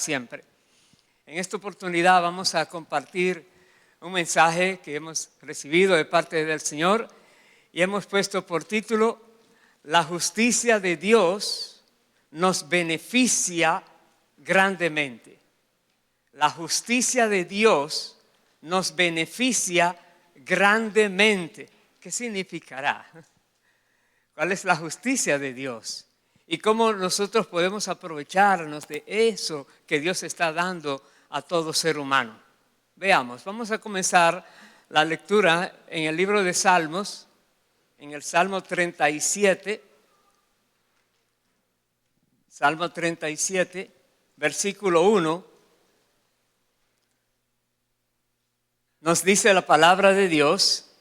siempre. En esta oportunidad vamos a compartir un mensaje que hemos recibido de parte del Señor y hemos puesto por título: La justicia de Dios nos beneficia grandemente. La justicia de Dios nos beneficia grandemente. ¿Qué significará? ¿Cuál es la justicia de Dios? Y cómo nosotros podemos aprovecharnos de eso que Dios está dando a todo ser humano. Veamos, vamos a comenzar la lectura en el libro de Salmos, en el Salmo 37. Salmo 37, versículo 1. Nos dice la palabra de Dios: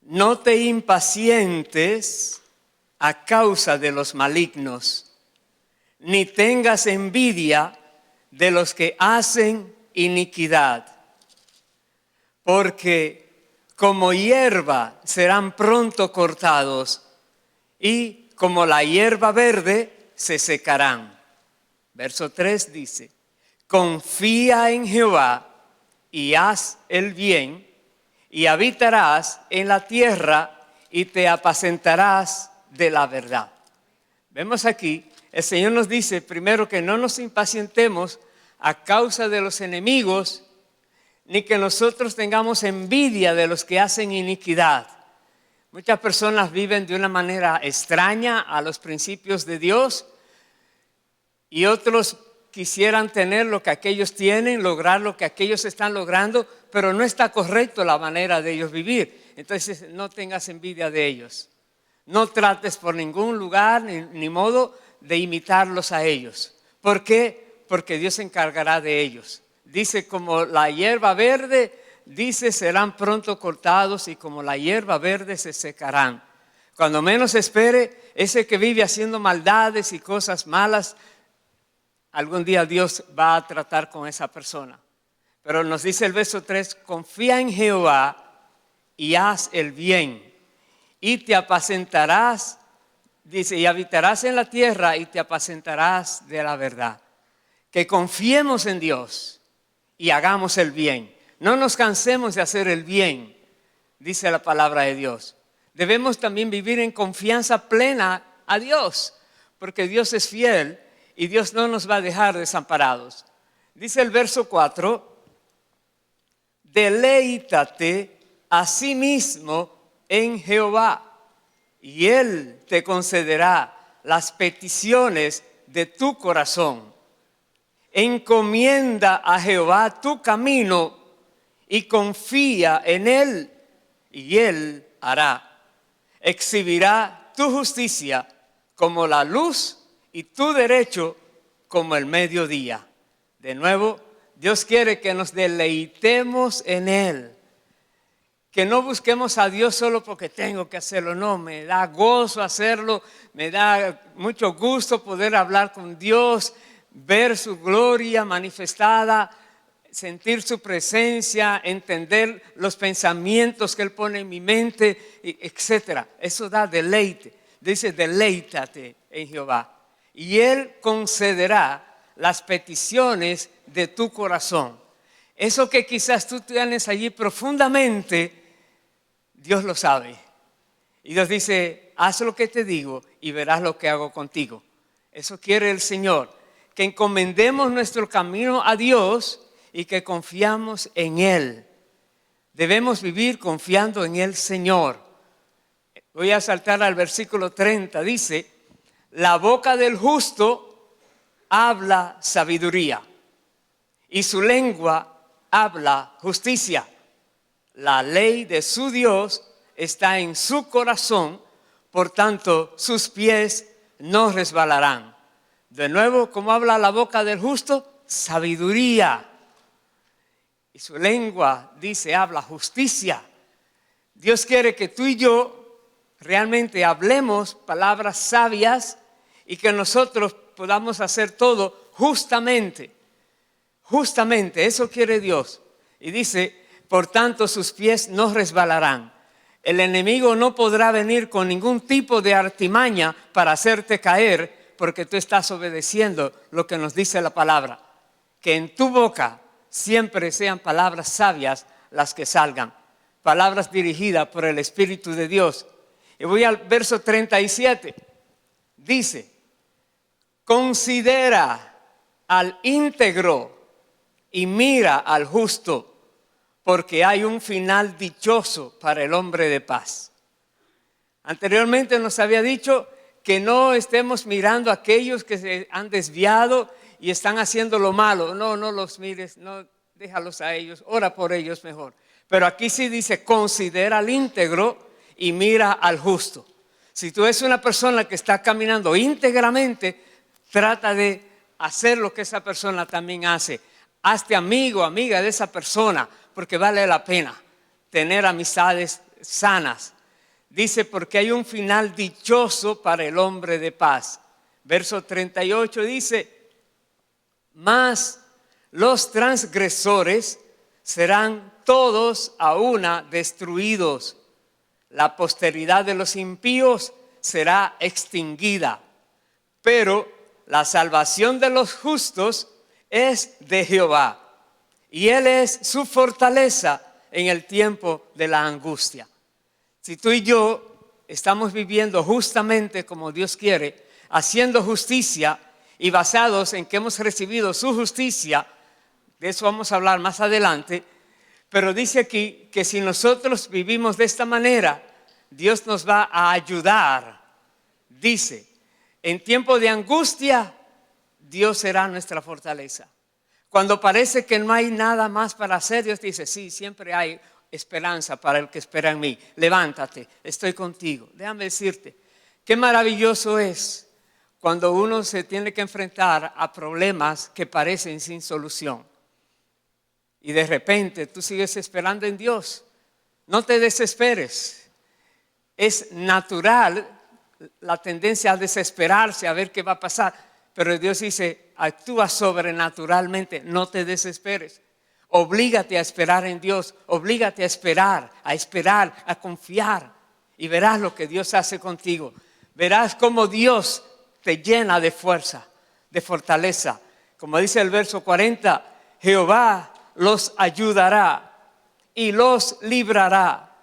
no te impacientes a causa de los malignos, ni tengas envidia de los que hacen iniquidad, porque como hierba serán pronto cortados y como la hierba verde se secarán. Verso 3 dice: confía en Jehová y haz el bien, y habitarás en la tierra y te apacentarás de la verdad. Vemos aquí, el Señor nos dice primero que no nos impacientemos a causa de los enemigos, ni que nosotros tengamos envidia de los que hacen iniquidad. Muchas personas viven de una manera extraña a los principios de Dios y otros quisieran tener lo que aquellos tienen, lograr lo que aquellos están logrando, pero no está correcto la manera de ellos vivir. Entonces no tengas envidia de ellos. No trates por ningún lugar ni modo de imitarlos a ellos. ¿Por qué? Porque Dios se encargará de ellos. Dice, como la hierba verde, dice, serán pronto cortados y como la hierba verde se secarán. Cuando menos espere, ese que vive haciendo maldades y cosas malas, algún día Dios va a tratar con esa persona. Pero nos dice el verso 3, confía en Jehová y haz el bien, y te apacentarás, dice, y habitarás en la tierra y te apacentarás de la verdad. Que confiemos en Dios y hagamos el bien. No nos cansemos de hacer el bien, dice la palabra de Dios. Debemos también vivir en confianza plena a Dios, porque Dios es fiel y Dios no nos va a dejar desamparados. Dice el verso 4, deleítate a sí mismo en Jehová, y Él te concederá las peticiones de tu corazón. Encomienda a Jehová tu camino y confía en Él, y Él hará. Exhibirá tu justicia como la luz y tu derecho como el mediodía. De nuevo, Dios quiere que nos deleitemos en Él. Que no busquemos a Dios solo porque tengo que hacerlo. No, me da gozo hacerlo, me da mucho gusto poder hablar con Dios, ver su gloria manifestada, sentir su presencia, entender los pensamientos que Él pone en mi mente, etc. Eso da deleite. Dice, deleítate en Jehová, y Él concederá las peticiones de tu corazón. Eso que quizás tú tienes allí profundamente, Dios lo sabe. Y Dios dice, haz lo que te digo y verás lo que hago contigo. Eso quiere el Señor, que encomendemos nuestro camino a Dios y que confiamos en Él. Debemos vivir confiando en el Señor. Voy a saltar al versículo 30, dice, la boca del justo habla sabiduría y su lengua habla justicia. La ley de su Dios está en su corazón, por tanto sus pies no resbalarán. De nuevo, ¿cómo habla la boca del justo? Sabiduría. Y su lengua, dice, habla justicia. Dios quiere que tú y yo realmente hablemos palabras sabias y que nosotros podamos hacer todo justamente. Justamente, eso quiere Dios. Y dice, por tanto sus pies no resbalarán. El enemigo no podrá venir con ningún tipo de artimaña para hacerte caer, Porque tú estás obedeciendo lo que nos dice la palabra. Que en tu boca siempre sean palabras sabias las que salgan. Palabras dirigidas por el Espíritu de Dios. Y voy al verso 37. Dice, considera al íntegro y mira al justo, porque hay un final dichoso para el hombre de paz. Anteriormente nos había dicho que no estemos mirando a aquellos que se han desviado y están haciendo lo malo. No los mires, no, déjalos a ellos, ora por ellos mejor. Pero aquí sí dice, considera al íntegro y mira al justo. Si tú eres una persona que está caminando íntegramente, trata de hacer lo que esa persona también hace. Hazte amigo, amiga de esa persona, porque vale la pena tener amistades sanas. Dice, porque hay un final dichoso para el hombre de paz. Verso 38 dice, mas los transgresores serán todos a una destruidos. La posteridad de los impíos será extinguida. Pero la salvación de los justos es de Jehová. Y Él es su fortaleza en el tiempo de la angustia. Si tú y yo estamos viviendo justamente como Dios quiere, haciendo justicia y basados en que hemos recibido su justicia, de eso vamos a hablar más adelante, pero dice aquí que si nosotros vivimos de esta manera, Dios nos va a ayudar. Dice, en tiempo de angustia, Dios será nuestra fortaleza. Cuando parece que no hay nada más para hacer, Dios dice, sí, siempre hay esperanza para el que espera en mí. Levántate, estoy contigo. Déjame decirte, qué maravilloso es cuando uno se tiene que enfrentar a problemas que parecen sin solución. Y de repente tú sigues esperando en Dios. No te desesperes. Es natural la tendencia a desesperarse, a ver qué va a pasar. Pero Dios dice, actúa sobrenaturalmente, no te desesperes. Oblígate a esperar en Dios, oblígate a esperar, a confiar. Y verás lo que Dios hace contigo. Verás cómo Dios te llena de fuerza, de fortaleza. Como dice el verso 40, Jehová los ayudará y los librará,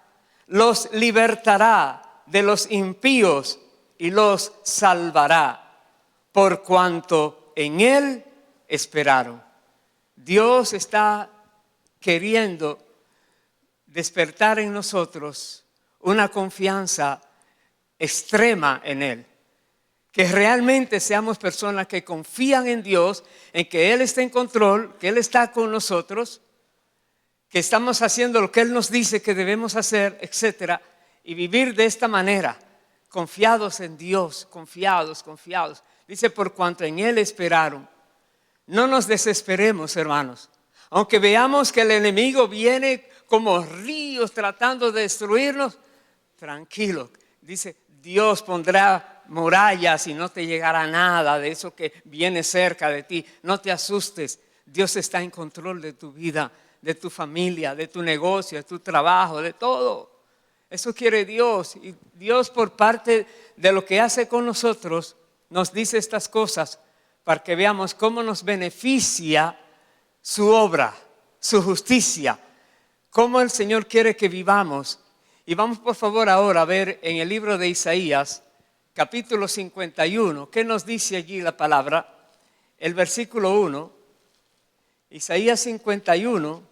los libertará de los impíos y los salvará, por cuanto en Él esperaron. Dios está queriendo despertar en nosotros una confianza extrema en Él. Que realmente seamos personas que confían en Dios, en que Él está en control, que Él está con nosotros, que estamos haciendo lo que Él nos dice que debemos hacer, etc. Y vivir de esta manera, confiados en Dios, confiados. Dice, por cuanto en Él esperaron. No nos desesperemos, hermanos. Aunque veamos que el enemigo viene como ríos tratando de destruirnos, tranquilo. Dice, Dios pondrá murallas y no te llegará nada de eso que viene cerca de ti. No te asustes. Dios está en control de tu vida, de tu familia, de tu negocio, de tu trabajo, de todo. Eso quiere Dios. Y Dios, por parte de lo que hace con nosotros, nos dice estas cosas para que veamos cómo nos beneficia su obra, su justicia, cómo el Señor quiere que vivamos. Y vamos por favor ahora a ver en el libro de Isaías, capítulo 51, ¿qué nos dice allí la palabra? El versículo 1, Isaías 51,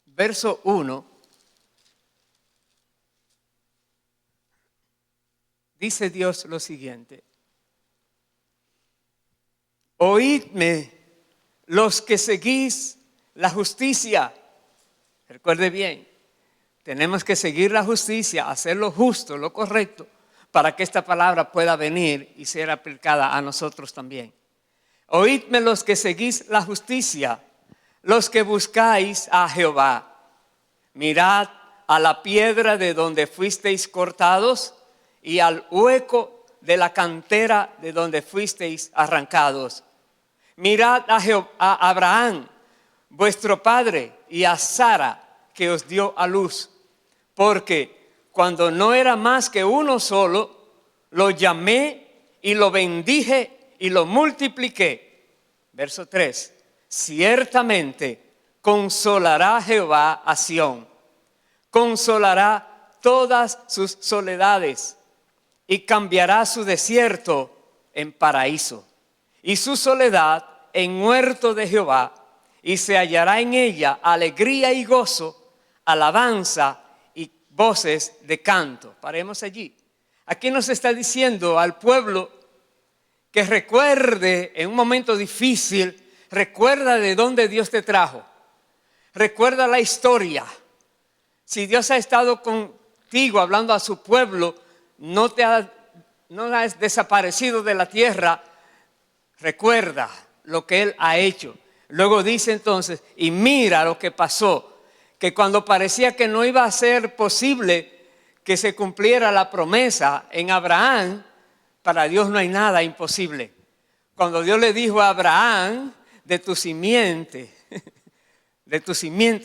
verso 1, dice Dios lo siguiente: oídme los que seguís la justicia. Recuerde bien, tenemos que seguir la justicia, hacer lo justo, lo correcto, para que esta palabra pueda venir y ser aplicada a nosotros también. Oídme los que seguís la justicia, los que buscáis a Jehová. Mirad a la piedra de donde fuisteis cortados y al hueco de la cantera de donde fuisteis arrancados. Mirad a Abraham, vuestro padre, y a Sara, que os dio a luz. Porque cuando no era más que uno solo, lo llamé y lo bendije y lo multipliqué. Verso 3. Ciertamente consolará Jehová a Sión, consolará todas sus soledades y cambiará su desierto en paraíso y su soledad en huerto de Jehová, y se hallará en ella alegría y gozo, alabanza y voces de canto. Paremos allí. Aquí nos está diciendo al pueblo que recuerde en un momento difícil, recuerda de dónde Dios te trajo, recuerda la historia. Si Dios ha estado contigo hablando a su pueblo, no has desaparecido de la tierra, recuerda lo que Él ha hecho. Luego dice entonces, y mira lo que pasó, que cuando parecía que no iba a ser posible que se cumpliera la promesa en Abraham, para Dios no hay nada imposible. Cuando Dios le dijo a Abraham, de tu simiente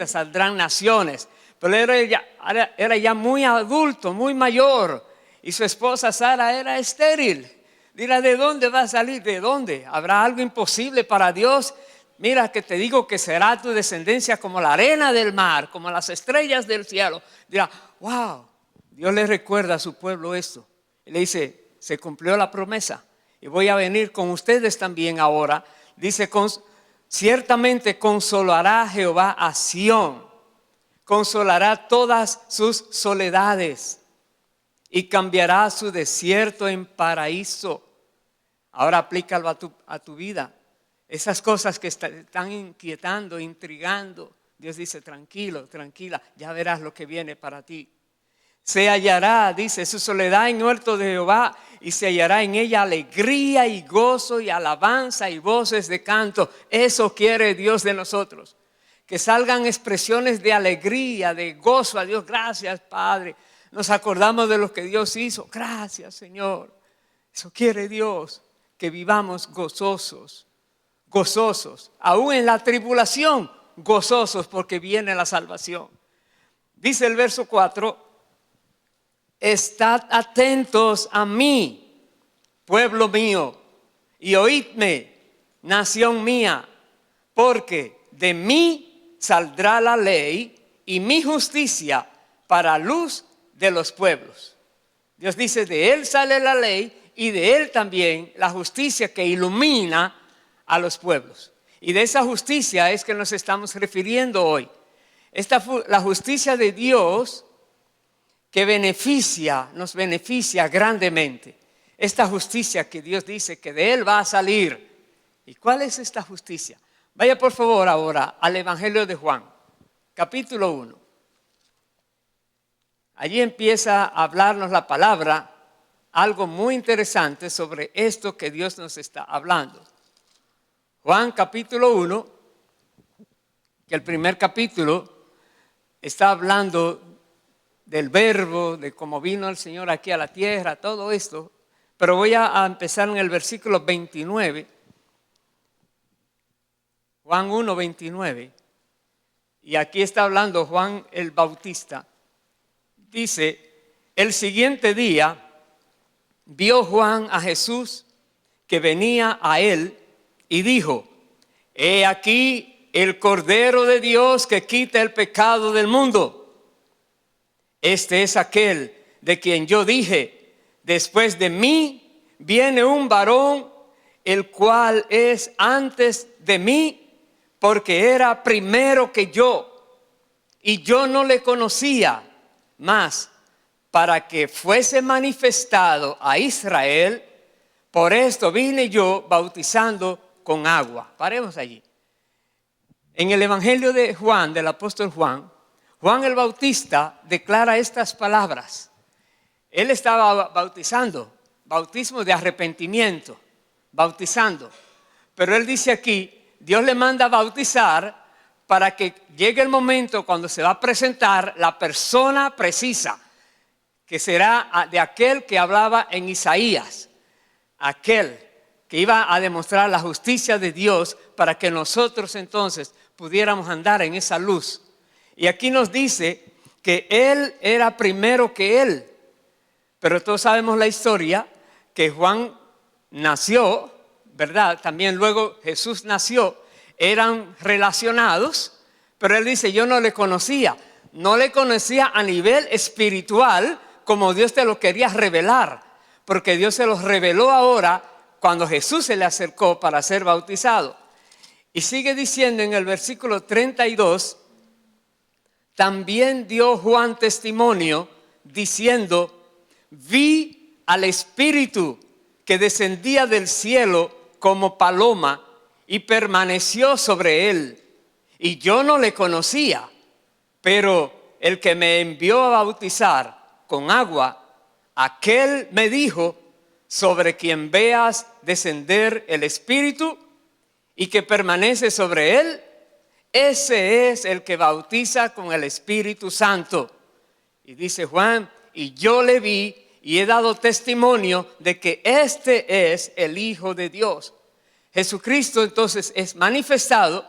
saldrán naciones. Pero era ya muy adulto, muy mayor, y su esposa Sara era estéril. Dirá, ¿de dónde va a salir? ¿De dónde? ¿Habrá algo imposible para Dios? Mira que te digo que será tu descendencia como la arena del mar, como las estrellas del cielo. Dirá, wow, Dios le recuerda a su pueblo esto. Y le dice, se cumplió la promesa y voy a venir con ustedes también ahora. Dice, ciertamente consolará Jehová a Sión, consolará todas sus soledades y cambiará su desierto en paraíso. Ahora aplícalo a tu vida. Esas cosas que están inquietando, intrigando. Dios dice, tranquilo, tranquila, ya verás lo que viene para ti. Se hallará, dice, su soledad en huerto de Jehová, y se hallará en ella alegría y gozo y alabanza y voces de canto. Eso quiere Dios de nosotros. Que salgan expresiones de alegría, de gozo a Dios. Gracias, Padre. Nos acordamos de lo que Dios hizo. Gracias, Señor. Eso quiere Dios, que vivamos gozosos. Gozosos, aún en la tribulación, gozosos porque viene la salvación. Dice el verso 4, estad atentos a mí, pueblo mío, y oídme, nación mía, porque de mí saldrá la ley y mi justicia para luz de los pueblos. Dios dice, de Él sale la ley y de Él también la justicia que ilumina a los pueblos. Y de esa justicia es que nos estamos refiriendo hoy. La justicia de Dios que nos beneficia grandemente. Esta justicia que Dios dice que de Él va a salir. ¿Y cuál es esta justicia? Vaya por favor ahora al Evangelio de Juan, capítulo 1. Allí empieza a hablarnos la palabra, algo muy interesante sobre esto que Dios nos está hablando. Juan capítulo 1, que el primer capítulo está hablando del verbo, de cómo vino el Señor aquí a la tierra, todo esto. Pero voy a empezar en el versículo 29, Juan 1, 29. Y aquí está hablando Juan el Bautista. Dice, el siguiente día vio Juan a Jesús que venía a él y dijo, he aquí el Cordero de Dios que quita el pecado del mundo. Este es aquel de quien yo dije, después de mí viene un varón, el cual es antes de mí, porque era primero que yo, y yo no le conocía, mas para que fuese manifestado a Israel, por esto vine yo bautizando con agua. Paremos allí. En el Evangelio de Juan, del apóstol Juan, Juan el Bautista declara estas palabras. Él estaba bautizando, bautismo de arrepentimiento, bautizando. Pero él dice aquí, Dios le manda a bautizar para que llegue el momento cuando se va a presentar la persona precisa, que será de aquel que hablaba en Isaías, aquel que iba a demostrar la justicia de Dios para que nosotros entonces pudiéramos andar en esa luz. Y aquí nos dice que Él era primero que Él. Pero todos sabemos la historia, que Juan nació, ¿verdad? También luego Jesús nació, eran relacionados, pero él dice, yo no le conocía. No le conocía a nivel espiritual como Dios te lo quería revelar, porque Dios se los reveló ahora cuando Jesús se le acercó para ser bautizado. Y sigue diciendo en el versículo 32, también dio Juan testimonio diciendo, vi al Espíritu que descendía del cielo como paloma y permaneció sobre él. Y yo no le conocía, pero el que me envió a bautizar con agua, aquel me dijo, sobre quien veas descender el Espíritu y que permanece sobre él, ese es el que bautiza con el Espíritu Santo. Y dice Juan, y yo le vi y he dado testimonio de que este es el Hijo de Dios. Jesucristo entonces es manifestado,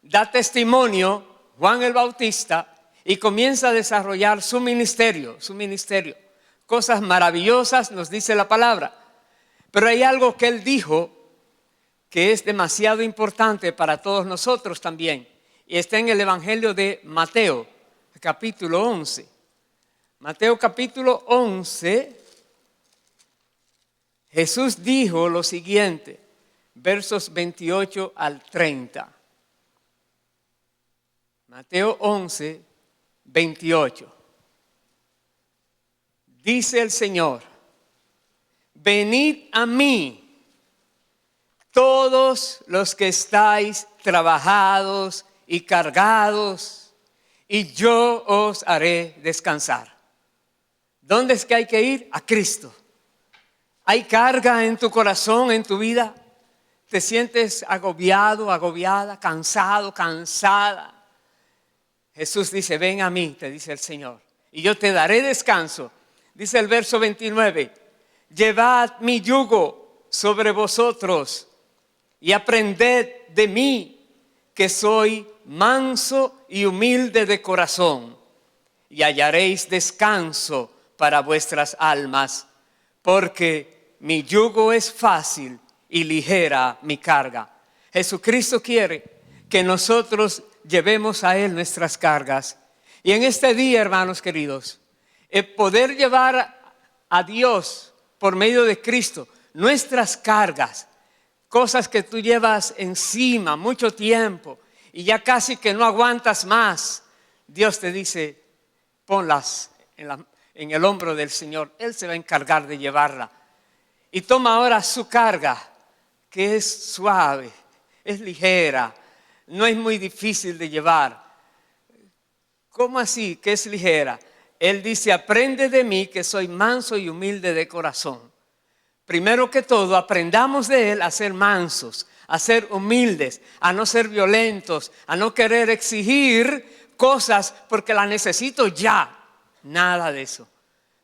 da testimonio, Juan el Bautista, y comienza a desarrollar su ministerio. Cosas maravillosas nos dice la palabra. Pero hay algo que él dijo que es demasiado importante para todos nosotros también. Y está en el Evangelio de Mateo, capítulo 11. Mateo capítulo 11, Jesús dijo lo siguiente, versos 28 al 30. Mateo 11, 28. Dice el Señor, venid a mí todos los que estáis trabajados y cargados, y yo os haré descansar. ¿Dónde es que hay que ir? A Cristo. ¿Hay carga en tu corazón, en tu vida? ¿Te sientes agobiado, agobiada, cansado, cansada? Jesús dice, ven a mí, te dice el Señor, y yo te daré descanso. Dice el verso 29, llevad mi yugo sobre vosotros y aprended de mí, que soy manso y humilde de corazón, y hallaréis descanso para vuestras almas, porque mi yugo es fácil y ligera mi carga. Jesucristo quiere que nosotros llevemos a Él nuestras cargas. Y en este día, hermanos queridos, el poder llevar a Dios por medio de Cristo nuestras cargas, cosas que tú llevas encima mucho tiempo y ya casi que no aguantas más, Dios te dice, ponlas en el hombro del Señor. Él se va a encargar de llevarla. Y toma ahora su carga, que es suave, es ligera, no es muy difícil de llevar. ¿Cómo así que es ligera? Él dice, aprende de mí que soy manso y humilde de corazón. Primero que todo, aprendamos de Él a ser mansos, a ser humildes, a no ser violentos, a no querer exigir cosas porque las necesito ya. Nada de eso.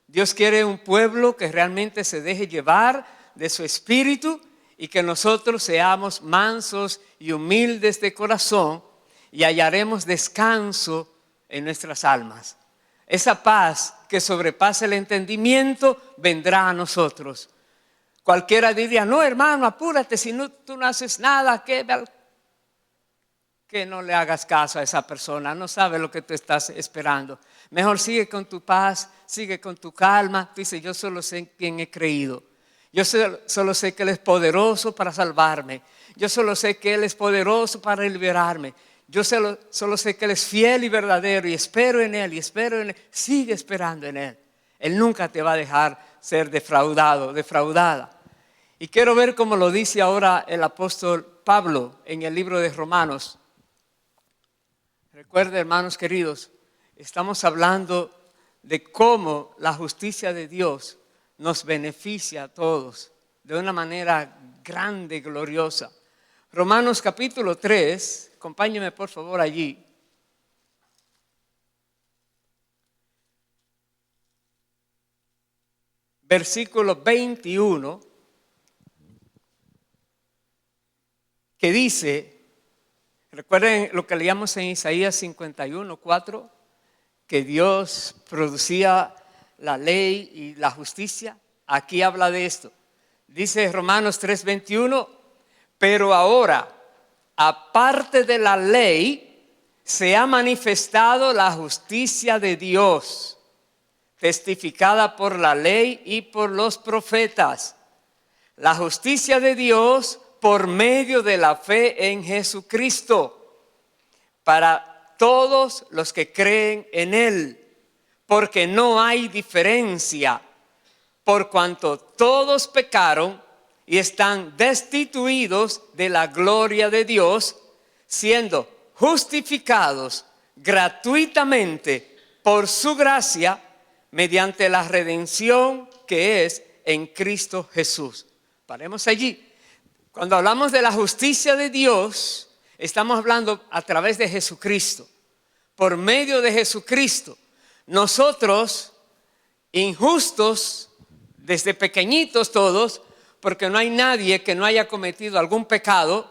Dios quiere un pueblo que realmente se deje llevar de su espíritu y que nosotros seamos mansos y humildes de corazón y hallaremos descanso en nuestras almas. Esa paz que sobrepasa el entendimiento vendrá a nosotros. Cualquiera diría, no hermano, apúrate, si no, tú no haces nada, que no le hagas caso a esa persona, no sabe lo que tú estás esperando. Mejor sigue con tu paz, sigue con tu calma. Tú dices, yo solo sé en quién he creído. Yo solo sé que Él es poderoso para salvarme. Yo solo sé que Él es poderoso para liberarme. Yo solo sé que Él es fiel y verdadero y espero en Él y espero en Él. Sigue esperando en Él. Él nunca te va a dejar ser defraudado, defraudada. Y quiero ver cómo lo dice ahora el apóstol Pablo en el libro de Romanos. Recuerden, hermanos queridos, estamos hablando de cómo la justicia de Dios nos beneficia a todos de una manera grande y gloriosa. Romanos capítulo 3, acompáñenme por favor allí. Versículo 21, que dice, recuerden lo que leíamos en Isaías 51, 4, que Dios producía la ley y la justicia. Aquí habla de esto. Dice Romanos 3:21, pero ahora, aparte de la ley, se ha manifestado la justicia de Dios, testificada por la ley y por los profetas. La justicia de Dios por medio de la fe en Jesucristo, para todos los que creen en Él, porque no hay diferencia, por cuanto todos pecaron y están destituidos de la gloria de Dios, siendo justificados gratuitamente por su gracia mediante la redención que es en Cristo Jesús. Paremos allí. Cuando hablamos de la justicia de Dios, estamos hablando a través de Jesucristo. Por medio de Jesucristo, nosotros, injustos, desde pequeñitos todos, porque no hay nadie que no haya cometido algún pecado,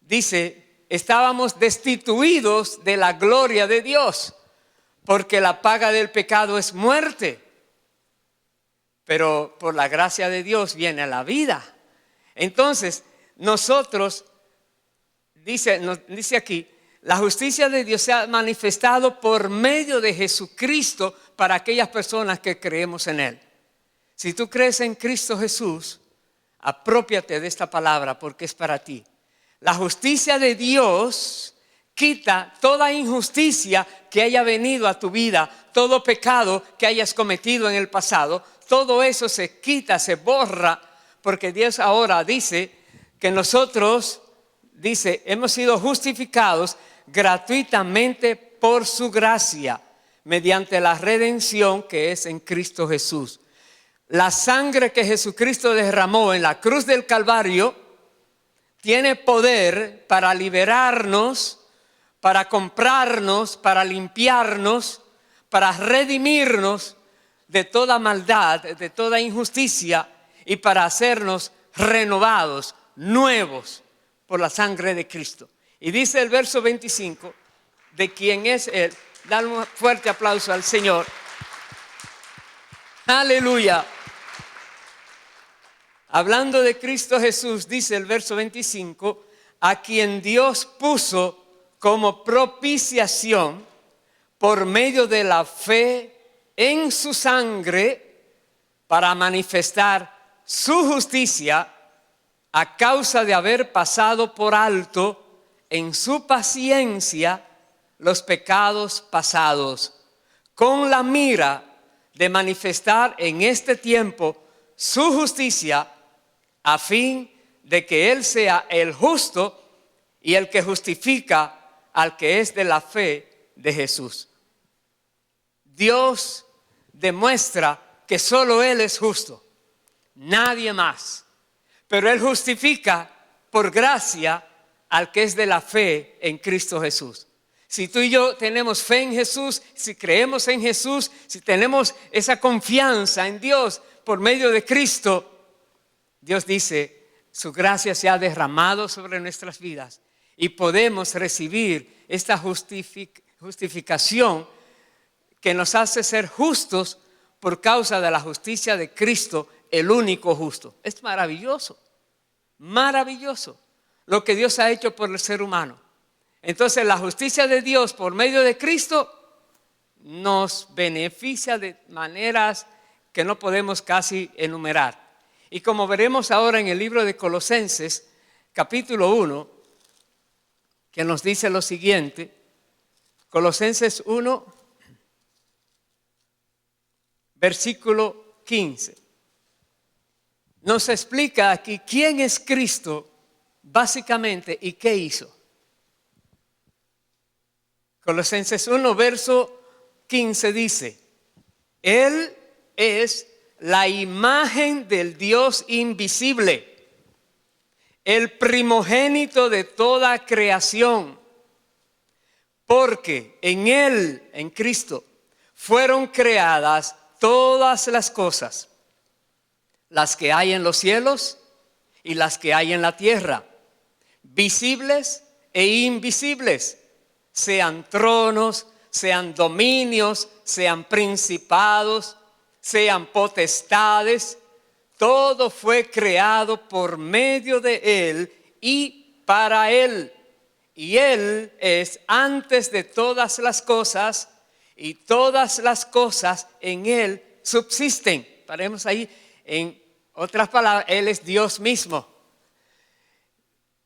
dice, estábamos destituidos de la gloria de Dios, porque la paga del pecado es muerte, pero por la gracia de Dios viene la vida. Entonces, nosotros, dice aquí, la justicia de Dios se ha manifestado por medio de Jesucristo para aquellas personas que creemos en Él. Si tú crees en Cristo Jesús, aprópiate de esta palabra porque es para ti. La justicia de Dios quita toda injusticia que haya venido a tu vida, todo pecado que hayas cometido en el pasado. Todo eso se quita, se borra, porque Dios ahora dice que nosotros, dice, hemos sido justificados gratuitamente por su gracia, mediante la redención que es en Cristo Jesús. La sangre que Jesucristo derramó en la cruz del Calvario tiene poder para liberarnos, para comprarnos, para limpiarnos, para redimirnos de toda maldad, de toda injusticia y para hacernos renovados, nuevos por la sangre de Cristo. Y dice el verso 25, de quién es Él. Dale un fuerte aplauso al Señor. Aleluya. Hablando de Cristo Jesús, dice el verso 25, a quien Dios puso como propiciación por medio de la fe en su sangre para manifestar su justicia a causa de haber pasado por alto en su paciencia los pecados pasados, con la mira de manifestar en este tiempo su justicia, a fin de que Él sea el justo y el que justifica al que es de la fe de Jesús. Dios demuestra que solo Él es justo, nadie más. Pero Él justifica por gracia al que es de la fe en Cristo Jesús. Si tú y yo tenemos fe en Jesús, si creemos en Jesús, si tenemos esa confianza en Dios por medio de Cristo, Dios dice, su gracia se ha derramado sobre nuestras vidas y podemos recibir esta justificación que nos hace ser justos por causa de la justicia de Cristo, el único justo. Es maravilloso, maravilloso lo que Dios ha hecho por el ser humano. Entonces la justicia de Dios por medio de Cristo nos beneficia de maneras que no podemos casi enumerar. Y como veremos ahora en el libro de Colosenses, capítulo 1, que nos dice lo siguiente, Colosenses 1, versículo 15. Nos explica aquí quién es Cristo básicamente y qué hizo. Colosenses 1, verso 15 dice, Él es la imagen del Dios invisible, el primogénito de toda creación, porque en Él, en Cristo, fueron creadas todas las cosas, las que hay en los cielos y las que hay en la tierra, visibles e invisibles, sean tronos, sean dominios, sean principados, sean potestades. todo fue creado por medio de Él y para Él. Y Él es antes de todas las cosas, y todas las cosas en Él subsisten. Paremos ahí. En otras palabras, Él es Dios mismo.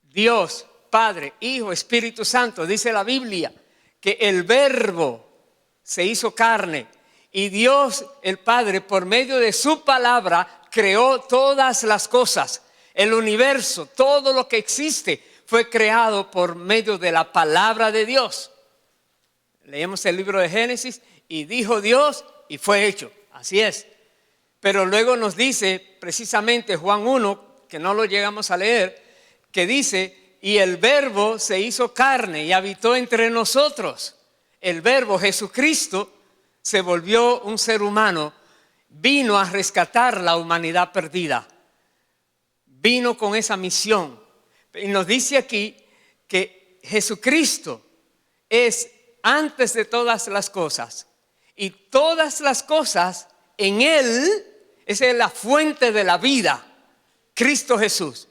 Dios, Padre, Hijo, Espíritu Santo. Dice la Biblia que el Verbo se hizo carne. Y Dios, el Padre, por medio de su palabra, creó todas las cosas. El universo, todo lo que existe, fue creado por medio de la palabra de Dios. Leemos el libro de Génesis y dijo Dios y fue hecho. Así es. Pero luego nos dice precisamente Juan 1, que no lo llegamos a leer, que dice, y el Verbo se hizo carne y habitó entre nosotros. El Verbo, Jesucristo, se volvió un ser humano, vino a rescatar la humanidad perdida. Vino con esa misión. Y nos dice aquí que Jesucristo es antes de todas las cosas, y todas las cosas en Él, esa es la fuente de la vida, Cristo Jesús,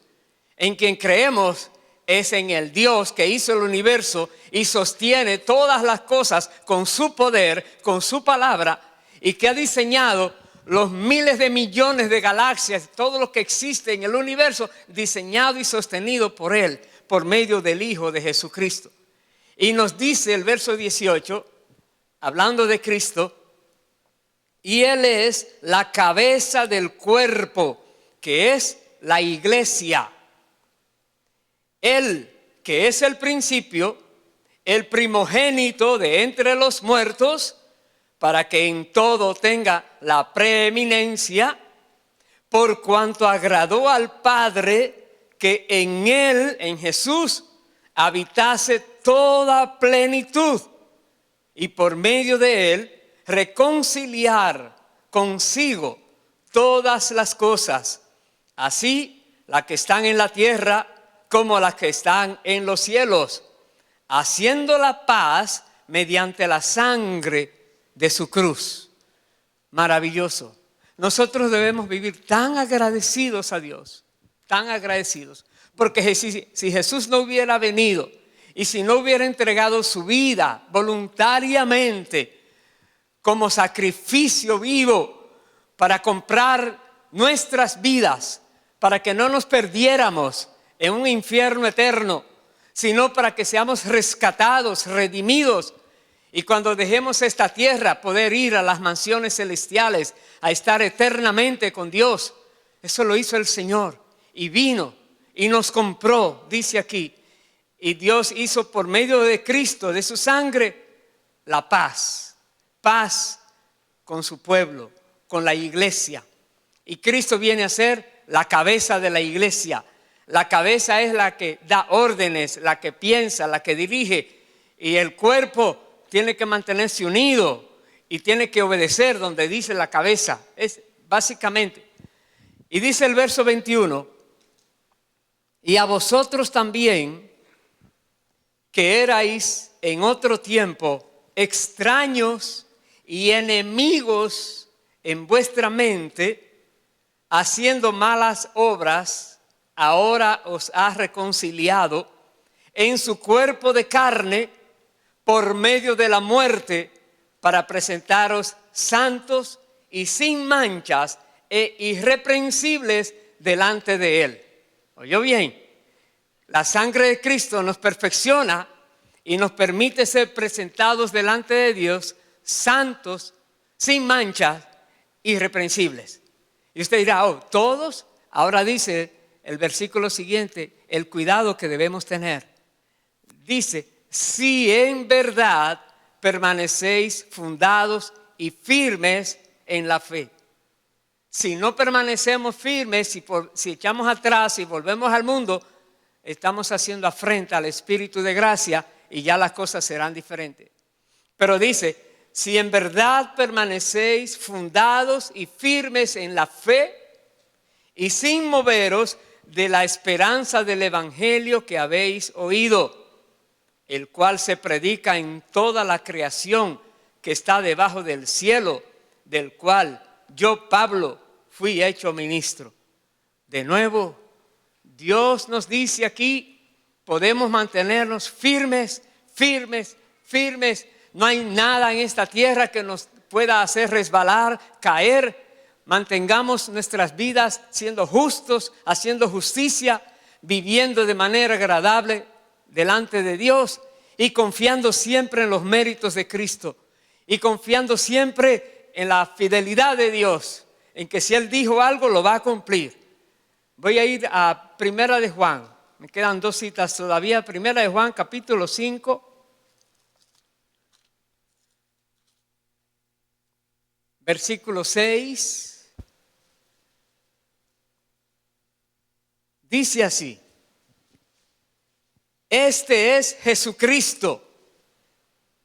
en quien creemos es en el Dios que hizo el universo y sostiene todas las cosas con su poder, con su palabra, y que ha diseñado los miles de millones de galaxias, todo lo que existe en el universo, diseñado y sostenido por Él, por medio del Hijo de Jesucristo. Y nos dice el verso 18, hablando de Cristo, y Él es la cabeza del cuerpo, que es la iglesia. Él, que es el principio, el primogénito de entre los muertos, para que en todo tenga la preeminencia, por cuanto agradó al Padre que en Él, en Jesús, habitase toda plenitud, y por medio de Él reconciliar consigo todas las cosas, así las que están en la tierra como las que están en los cielos, haciendo la paz mediante la sangre de su cruz. Maravilloso. Nosotros debemos vivir tan agradecidos a Dios, tan agradecidos, porque si Jesús no hubiera venido y si no hubiera entregado su vida voluntariamente como sacrificio vivo para comprar nuestras vidas, para que no nos perdiéramos en un infierno eterno, sino para que seamos rescatados, redimidos, y cuando dejemos esta tierra poder ir a las mansiones celestiales, a estar eternamente con Dios. Eso lo hizo el Señor y vino y nos compró, dice aquí. Y Dios hizo por medio de Cristo, de su sangre, la paz. Paz con su pueblo, con la iglesia. Y Cristo viene a ser la cabeza de la iglesia. La cabeza es la que da órdenes, la que piensa, la que dirige. Y el cuerpo tiene que mantenerse unido y tiene que obedecer donde dice la cabeza. Es básicamente. Y dice el verso 21, y a vosotros también, que erais en otro tiempo extraños y enemigos en vuestra mente, haciendo malas obras, ahora os ha reconciliado en su cuerpo de carne por medio de la muerte, para presentaros santos y sin manchas e irreprensibles delante de Él. ¿Oyó bien? La sangre de Cristo nos perfecciona y nos permite ser presentados delante de Dios santos, sin manchas, irreprensibles. Y usted dirá, oh, ¿todos? Ahora dice el versículo siguiente, el cuidado que debemos tener. Dice, si en verdad permanecéis fundados y firmes en la fe. Si no permanecemos firmes, si echamos atrás y volvemos al mundo, estamos haciendo afrenta al Espíritu de gracia y ya las cosas serán diferentes. Pero dice, si en verdad permanecéis fundados y firmes en la fe y sin moveros de la esperanza del evangelio que habéis oído, el cual se predica en toda la creación que está debajo del cielo, del cual yo, Pablo, fui hecho ministro. De nuevo, Dios nos dice aquí, podemos mantenernos firmes, firmes, firmes. No hay nada en esta tierra que nos pueda hacer resbalar, caer. Mantengamos nuestras vidas siendo justos, haciendo justicia, viviendo de manera agradable delante de Dios y confiando siempre en los méritos de Cristo y confiando siempre en la fidelidad de Dios, en que si Él dijo algo lo va a cumplir. Voy a ir a Primera de Juan, me quedan 2 citas todavía. Primera de Juan capítulo 5. Versículo 6. Dice así: este es Jesucristo,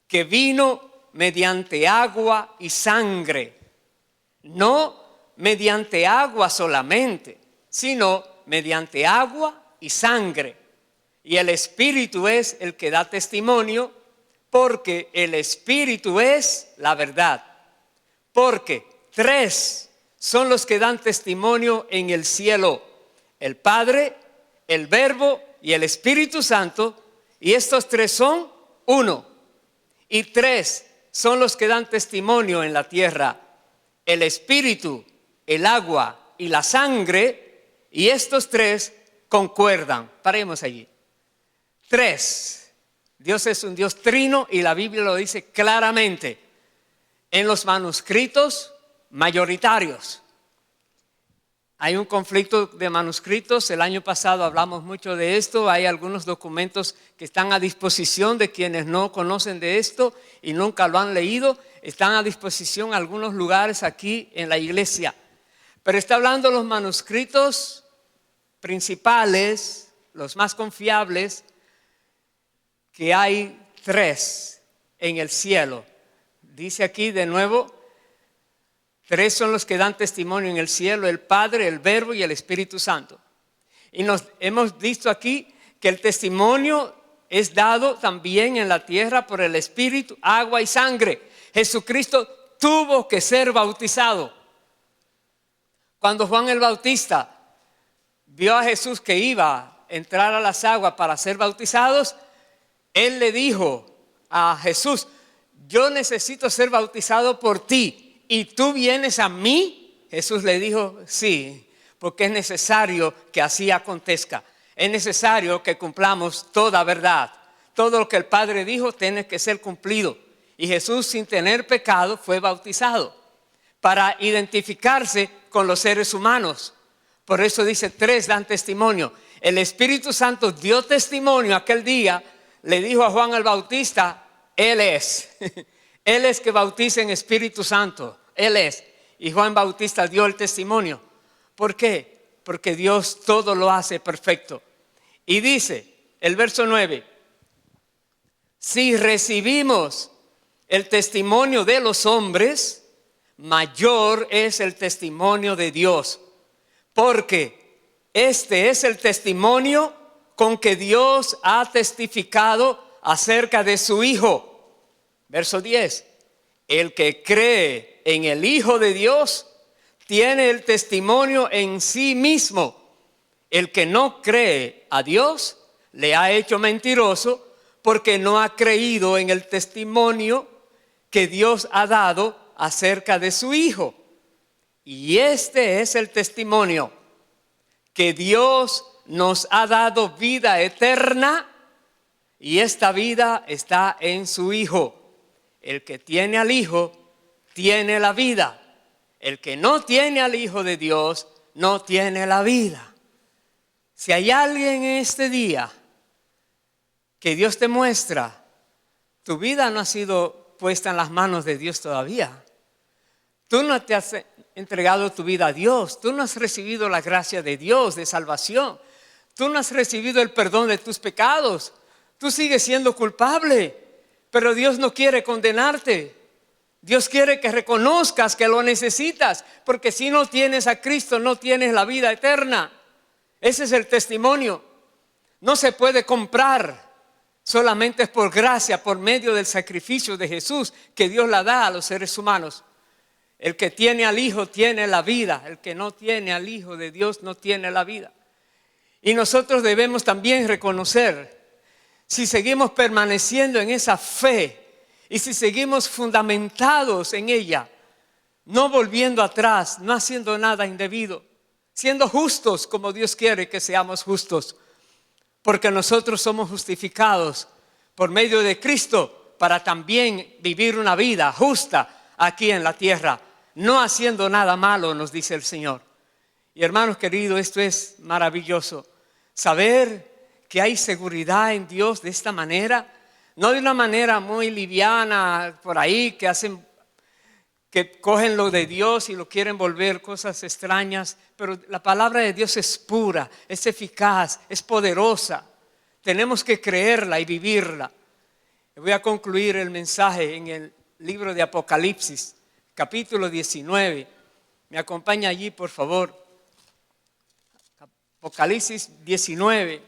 que vino mediante agua y sangre, no mediante agua solamente, sino mediante agua y sangre. Y el Espíritu es el que da testimonio, porque el Espíritu es la verdad. Porque 3 son los que dan testimonio en el cielo: el Padre, el Verbo y el Espíritu Santo. Y estos 3 son uno. Y 3 son los que dan testimonio en la tierra: el Espíritu, el agua y la sangre. Y estos 3 concuerdan. Paremos allí. 3. Dios es un Dios trino y la Biblia lo dice claramente en los manuscritos mayoritarios. Hay un conflicto de manuscritos. El año pasado hablamos mucho de esto. Hay algunos documentos que están a disposición de quienes no conocen de esto y nunca lo han leído. Están a disposición en algunos lugares aquí en la iglesia. Pero está hablando de los manuscritos principales, los más confiables, que hay 3 en el cielo. Dice aquí de nuevo: 3 son los que dan testimonio en el cielo: el Padre, el Verbo y el Espíritu Santo. Y nos hemos visto aquí que el testimonio es dado también en la tierra por el Espíritu, agua y sangre. Jesucristo tuvo que ser bautizado. Cuando Juan el Bautista vio a Jesús que iba a entrar a las aguas para ser bautizados, él le dijo a Jesús: yo necesito ser bautizado por ti, ¿y tú vienes a mí? Jesús le dijo: sí, porque es necesario que así acontezca. Es necesario que cumplamos toda verdad. Todo lo que el Padre dijo tiene que ser cumplido. Y Jesús, sin tener pecado, fue bautizado para identificarse con los seres humanos. Por eso dice: 3 dan testimonio. El Espíritu Santo dio testimonio aquel día. Le dijo a Juan el Bautista: Él es. Él es que bautiza en Espíritu Santo. Él es. Y Juan Bautista dio el testimonio. ¿Por qué? Porque Dios todo lo hace perfecto. Y dice el verso 9: si recibimos el testimonio de los hombres, mayor es el testimonio de Dios. Porque este es el testimonio con que Dios ha testificado acerca de su Hijo. Verso 10: el que cree en el Hijo de Dios tiene el testimonio en sí mismo. El que no cree a Dios le ha hecho mentiroso, porque no ha creído en el testimonio que Dios ha dado acerca de su Hijo. Y este es el testimonio: que Dios nos ha dado vida eterna, y esta vida está en su Hijo. El que tiene al Hijo tiene la vida. El que no tiene al Hijo de Dios no tiene la vida. Si hay alguien en este día que Dios te muestra, tu vida no ha sido puesta en las manos de Dios todavía. Tú no te has entregado tu vida a Dios. Tú no has recibido la gracia de Dios de salvación. Tú no has recibido el perdón de tus pecados. Tú sigues siendo culpable, pero Dios no quiere condenarte. Dios quiere que reconozcas que lo necesitas, porque si no tienes a Cristo, no tienes la vida eterna. Ese es el testimonio. No se puede comprar. Solamente es por gracia, por medio del sacrificio de Jesús, que Dios la da a los seres humanos. El que tiene al Hijo tiene la vida. El que no tiene al Hijo de Dios no tiene la vida. Y nosotros debemos también reconocer, si seguimos permaneciendo en esa fe y si seguimos fundamentados en ella, no volviendo atrás, no haciendo nada indebido, siendo justos como Dios quiere que seamos justos, porque nosotros somos justificados por medio de Cristo para también vivir una vida justa aquí en la tierra, no haciendo nada malo, nos dice el Señor. Y hermanos queridos, esto es maravilloso, saber que hay seguridad en Dios de esta manera, no de una manera muy liviana por ahí que cogen lo de Dios y lo quieren volver cosas extrañas, pero la palabra de Dios es pura, es eficaz, es poderosa. Tenemos que creerla y vivirla. Voy a concluir el mensaje en el libro de Apocalipsis, capítulo 19. Me acompaña allí, por favor. Apocalipsis 19,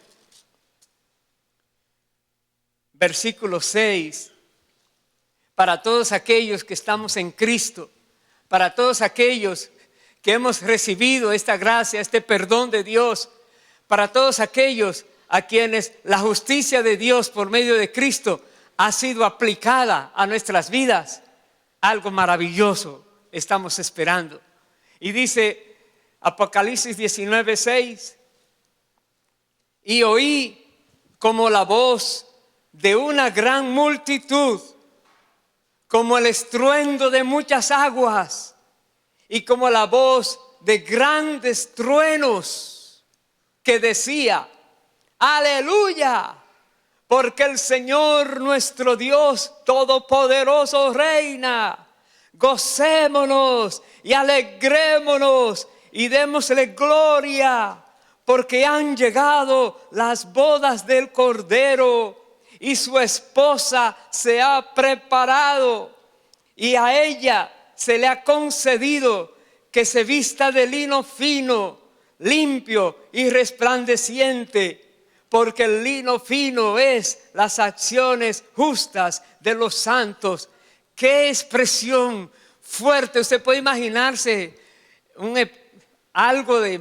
versículo 6. Para todos aquellos que estamos en Cristo, para todos aquellos que hemos recibido esta gracia, este perdón de Dios, para todos aquellos a quienes la justicia de Dios por medio de Cristo ha sido aplicada a nuestras vidas, algo maravilloso estamos esperando. Y dice Apocalipsis 19, 6, y oí como la voz de una gran multitud, como el estruendo de muchas aguas y como la voz de grandes truenos que decía: aleluya, porque el Señor nuestro Dios todopoderoso reina. Gocémonos y alegrémonos y démosle gloria, porque han llegado las bodas del Cordero y su esposa se ha preparado, y a ella se le ha concedido que se vista de lino fino, limpio y resplandeciente, porque el lino fino es las acciones justas de los santos. ¡Qué expresión fuerte! Usted puede imaginarse algo de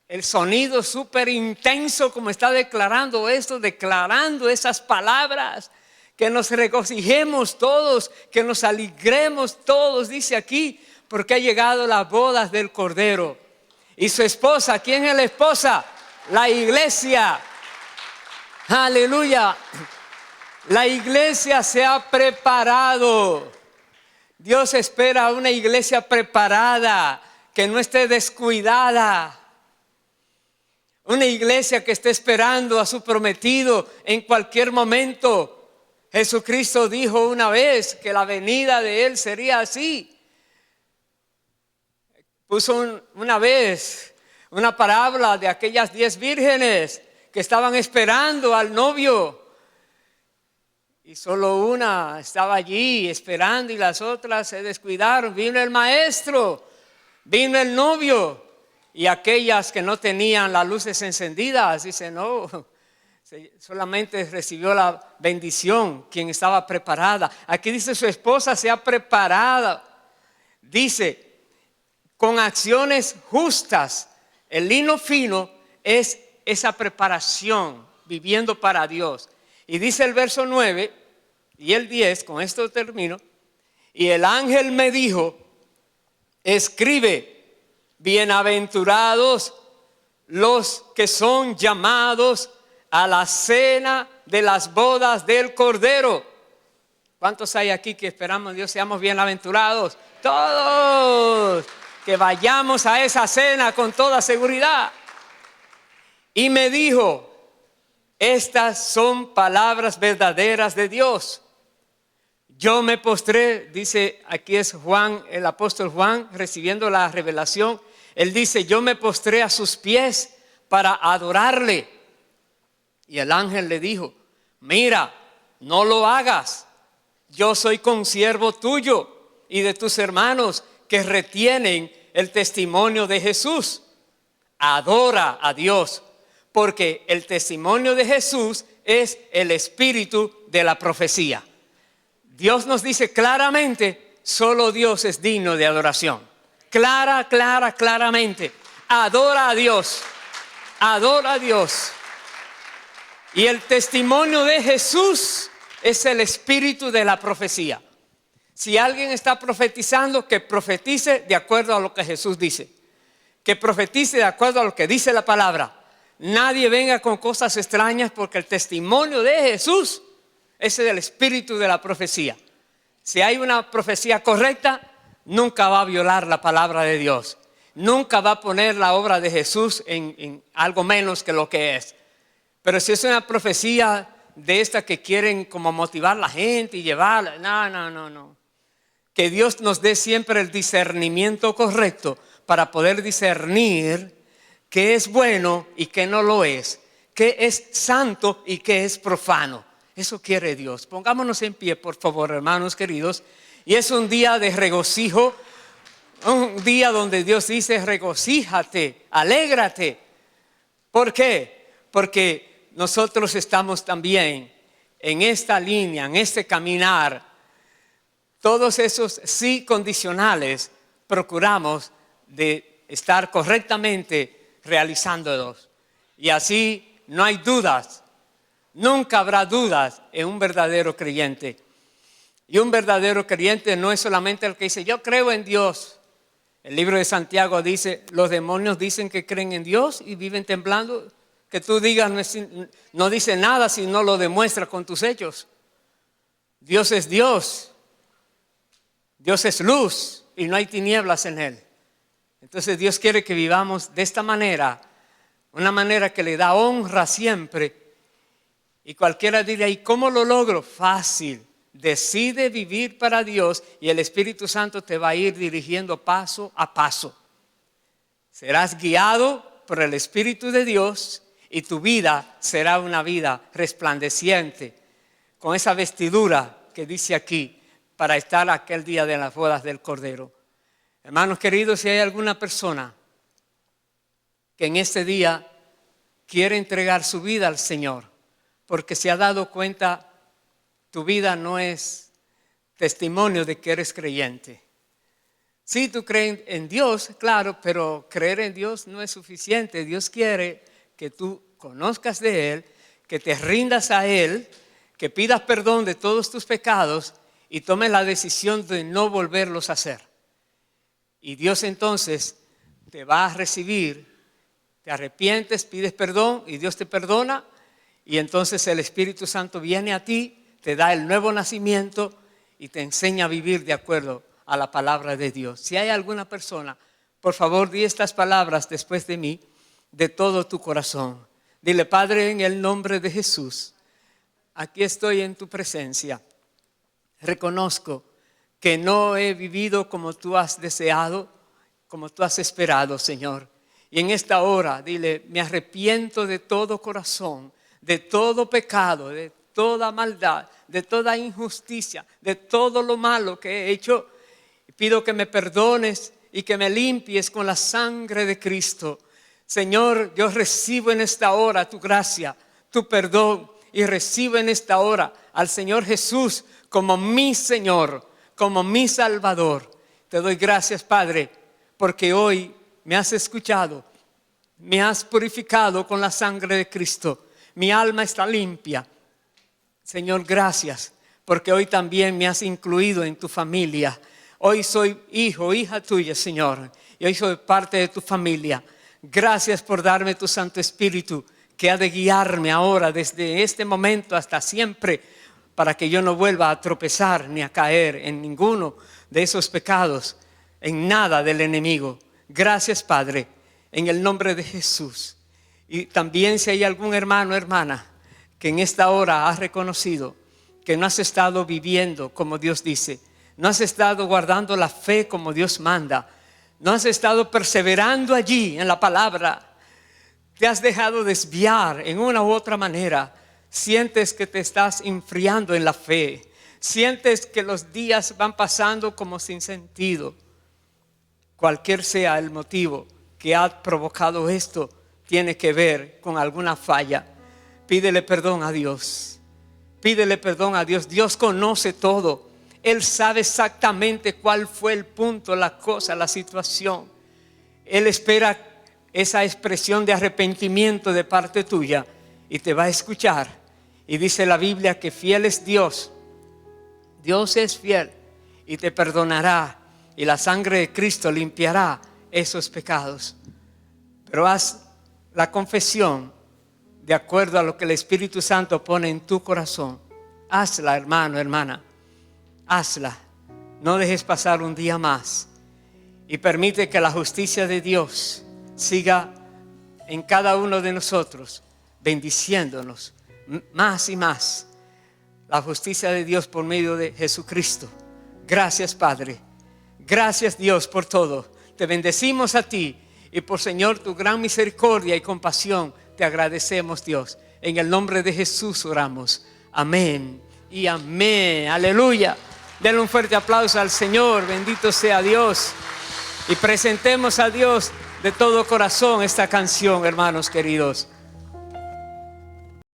el sonido súper intenso como está declarando esto, declarando esas palabras, que nos regocijemos todos, que nos alegremos todos, dice aquí, porque ha llegado las bodas del Cordero. Y su esposa, ¿quién es la esposa? La iglesia. Aleluya. La iglesia se ha preparado. Dios espera una iglesia preparada, que no esté descuidada. Una iglesia que esté esperando a su prometido en cualquier momento. Jesucristo dijo una vez que la venida de Él sería así. Puso una vez una parábola de aquellas 10 vírgenes que estaban esperando al novio. Y solo una estaba allí esperando y las otras se descuidaron. Vino el maestro, vino el novio. Y aquellas que no tenían las luces encendidas, dice, no, solamente recibió la bendición quien estaba preparada. Aquí dice, su esposa se ha preparado. Dice, con acciones justas. El lino fino es esa preparación, viviendo para Dios. Y dice el verso 9 y el 10, con esto termino. Y el ángel me dijo, escribe: bienaventurados los que son llamados a la cena de las bodas del Cordero. ¿Cuántos hay aquí que esperamos Dios seamos bienaventurados? Todos, que vayamos a esa cena con toda seguridad. Y me dijo, estas son palabras verdaderas de Dios. Yo me postré, dice, aquí es Juan, el apóstol Juan, recibiendo la revelación. Él dice, yo me postré a sus pies para adorarle. Y el ángel le dijo, mira, no lo hagas. Yo soy consiervo tuyo y de tus hermanos que retienen el testimonio de Jesús. Adora a Dios, porque el testimonio de Jesús es el espíritu de la profecía. Dios nos dice claramente solo Dios es digno de adoración. Claramente. Adora a Dios. Adora a Dios. Y el testimonio de Jesús es el espíritu de la profecía. Si alguien está profetizando, que profetice de acuerdo a lo que Jesús dice. Que profetice de acuerdo a lo que dice la palabra. Nadie venga con cosas extrañas, porque el testimonio de Jesús es el espíritu de la profecía. Si hay una profecía correcta, nunca va a violar la palabra de Dios. Nunca va a poner la obra de Jesús en algo menos que lo que es. Pero si es una profecía de esta que quieren como motivar a la gente y llevarla, no. Que Dios nos dé siempre el discernimiento correcto para poder discernir qué es bueno y qué no lo es, qué es santo y qué es profano. Eso quiere Dios. Pongámonos en pie, por favor, hermanos queridos. Y es un día de regocijo, un día donde Dios dice: regocíjate, alégrate. ¿Por qué? Porque nosotros estamos también en esta línea, en este caminar. Todos esos sí condicionales procuramos de estar correctamente realizándolos. Y así no hay dudas. Nunca habrá dudas en un verdadero creyente. Y un verdadero creyente no es solamente el que dice: yo creo en Dios. El libro de Santiago dice: los demonios dicen que creen en Dios y viven temblando. Que tú digas no dice nada si no lo demuestra con tus hechos. Dios es Dios. Dios es luz y no hay tinieblas en Él. Entonces Dios quiere que vivamos de esta manera, una manera que le da honra siempre. Y cualquiera dirá: ¿y cómo lo logro? Fácil. Decide vivir para Dios y el Espíritu Santo te va a ir dirigiendo paso a paso. Serás guiado por el Espíritu de Dios y tu vida será una vida resplandeciente, con esa vestidura que dice aquí, para estar aquel día de las bodas del Cordero. Hermanos queridos, si hay alguna persona que en este día quiere entregar su vida al Señor, porque se ha dado cuenta, tu vida no es testimonio de que eres creyente. Sí, tú crees en Dios, claro, pero creer en Dios no es suficiente. Dios quiere que tú conozcas de Él, que te rindas a Él, que pidas perdón de todos tus pecados y tomes la decisión de no volverlos a hacer. Y Dios entonces te va a recibir, te arrepientes, pides perdón y Dios te perdona. Y entonces el Espíritu Santo viene a ti, te da el nuevo nacimiento y te enseña a vivir de acuerdo a la palabra de Dios. Si hay alguna persona, por favor, di estas palabras después de mí, de todo tu corazón. Dile: Padre, en el nombre de Jesús, aquí estoy en tu presencia. Reconozco que no he vivido como tú has deseado, como tú has esperado, Señor. Y en esta hora, dile: me arrepiento de todo corazón, de todo pecado, de toda maldad, de toda injusticia, de todo lo malo que he hecho. Pido que me perdones y que me limpies con la sangre de Cristo. Señor, yo recibo en esta hora tu gracia, tu perdón, y recibo en esta hora al Señor Jesús como mi Señor, como mi Salvador. Te doy gracias, Padre, porque hoy me has escuchado, me has purificado con la sangre de Cristo. Mi alma está limpia. Señor, gracias, porque hoy también me has incluido en tu familia. Hoy soy hijo, hija tuya, Señor, y hoy soy parte de tu familia. Gracias por darme tu Santo Espíritu, que ha de guiarme ahora desde este momento hasta siempre, para que yo no vuelva a tropezar ni a caer en ninguno de esos pecados, en nada del enemigo. Gracias, Padre, en el nombre de Jesús. Y también si hay algún hermano o hermana que en esta hora has reconocido que no has estado viviendo como Dios dice, no has estado guardando la fe como Dios manda, no has estado perseverando allí en la palabra, te has dejado desviar en una u otra manera, sientes que te estás enfriando en la fe, sientes que los días van pasando como sin sentido. Cualquier sea el motivo que ha provocado esto, tiene que ver con alguna falla. Pídele perdón a Dios. Pídele perdón a Dios. Dios conoce todo. Él sabe exactamente cuál fue el punto, la cosa, la situación. Él espera esa expresión de arrepentimiento de parte tuya y te va a escuchar. Y dice la Biblia que fiel es Dios. Dios es fiel y te perdonará, y la sangre de Cristo limpiará esos pecados. Pero haz la confesión de acuerdo a lo que el Espíritu Santo pone en tu corazón. Hazla, hermano, hermana. Hazla. No dejes pasar un día más. Y permite que la justicia de Dios siga en cada uno de nosotros, bendiciéndonos más y más. La justicia de Dios por medio de Jesucristo. Gracias, Padre. Gracias, Dios, por todo. Te bendecimos a ti y por, Señor, tu gran misericordia y compasión. Te agradecemos, Dios. En el nombre de Jesús oramos. Amén y amén. Aleluya. Denle un fuerte aplauso al Señor. Bendito sea Dios. Y presentemos a Dios de todo corazón esta canción, hermanos queridos.